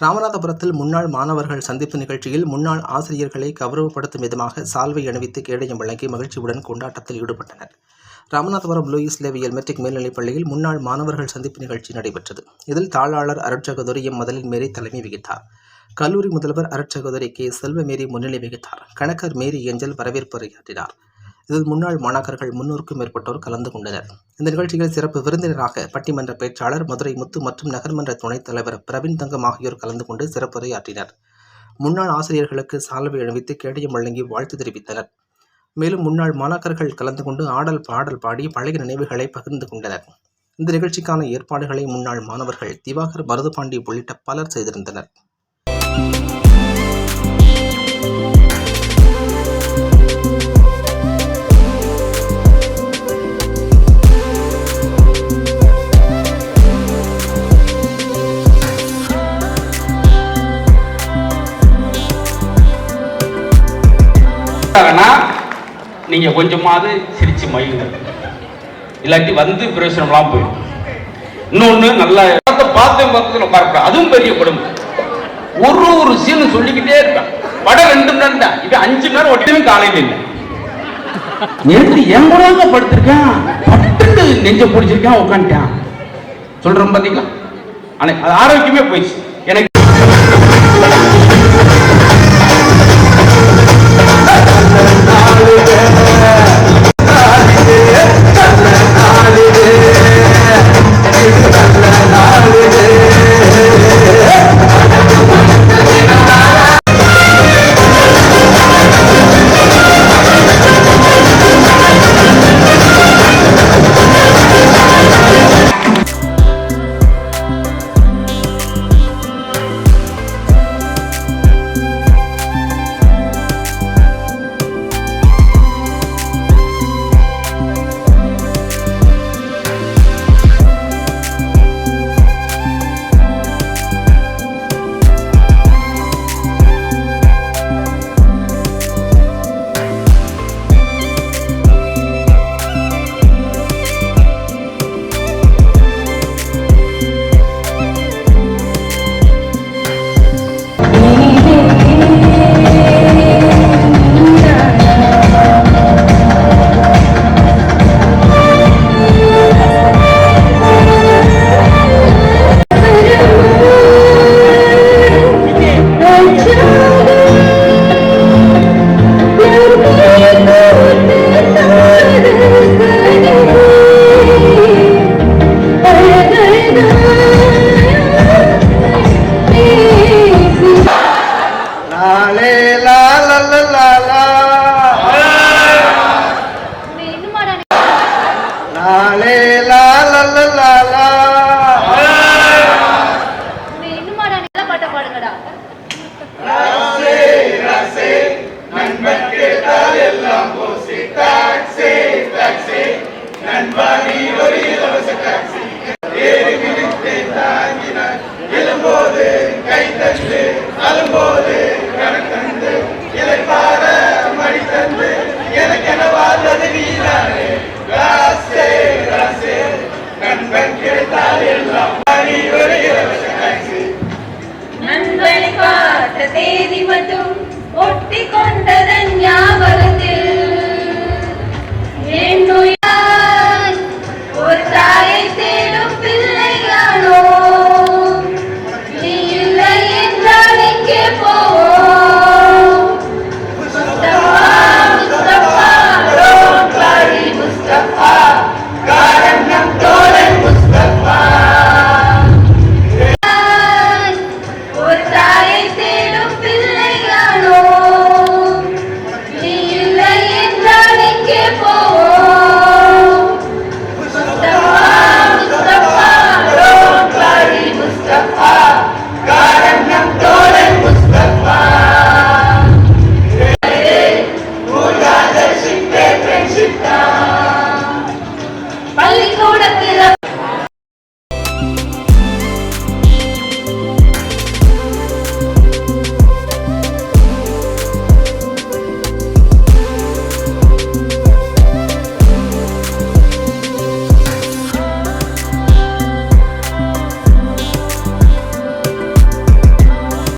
ராமநாதபுரத்தில் முன்னாள் மாணவர்கள் சந்திப்பு நிகழ்ச்சியில் முன்னாள் ஆசிரியர்களை கௌரவப்படுத்தும் விதமாக சால்வை அணிவித்து கேடயம் வழங்கி மகிழ்ச்சியுடன் கொண்டாட்டத்தில் ஈடுபட்டனர். ராமநாதபுரம் லூயிஸ் லேவியல் மெட்ரிக் மேல்நிலைப் பள்ளியில் முன்னாள் மாணவர்கள் சந்திப்பு நிகழ்ச்சி நடைபெற்றது. இதில் தாளாளர் அருட்சகோதரி எம் முதலில் மேரி தலைமை வகித்தார். கல்லூரி முதல்வர் அருட்சகோதரி கே செல்வமேரி முன்னிலை வகித்தார். கணக்கர் மேரி ஏஞ்சல் வரவேற்பு உரையாற்றினார். இதில் முன்னாள் மாணாக்கர்கள் 300க்கும் மேற்பட்டோர் கலந்து கொண்டனர். இந்த நிகழ்ச்சியில் சிறப்பு விருந்தினராக பட்டிமன்ற பேச்சாளர் மதுரை முத்து மற்றும் நகர்மன்ற துணைத் தலைவர் பிரவீன் தங்கம் ஆகியோர் கலந்து கொண்டு சிறப்புரையாற்றினர். முன்னாள் ஆசிரியர்களுக்கு சால்வை அணிவித்து கேடயம் வழங்கி வாழ்த்து தெரிவித்தனர். மேலும் முன்னாள் மாணாக்கர்கள் கலந்து கொண்டு ஆடல் பாடல் பாடி பழைய நினைவுகளை பகிர்ந்து கொண்டனர். இந்த நிகழ்ச்சிக்கான ஏற்பாடுகளை முன்னாள் மாணவர்கள் திவாகர் மருதுபாண்டி உள்ளிட்ட பலர் செய்திருந்தனர். நீங்க கொஞ்சமாவது சிரிச்சு மகிழுங்க, இல்லாட்டி வந்து பிரயோசனம்லாம் போயிடும். இன்னொன்னு நல்லா பார்த்து உட்காரப்படாது, அதுவும் பெரிய குடும்பம். ஒரு சீனு சொல்லிக்கிட்டே இருப்பேன். படம் 2 மணி நேரம் தான், இது 5 மணி நேரம் ஒட்டுமே காலையில் இல்லை. நேற்று என் கூட படுத்திருக்கேன், பட்டுக்கு நெஞ்ச பிடிச்சிருக்கேன், உட்காந்துட்டேன். சொல்றேன் பாத்தீங்களா, அது ஆரோக்கியமே போயிடுச்சு எனக்கு. நண்பன் கிடைத்தால் எல்லாம்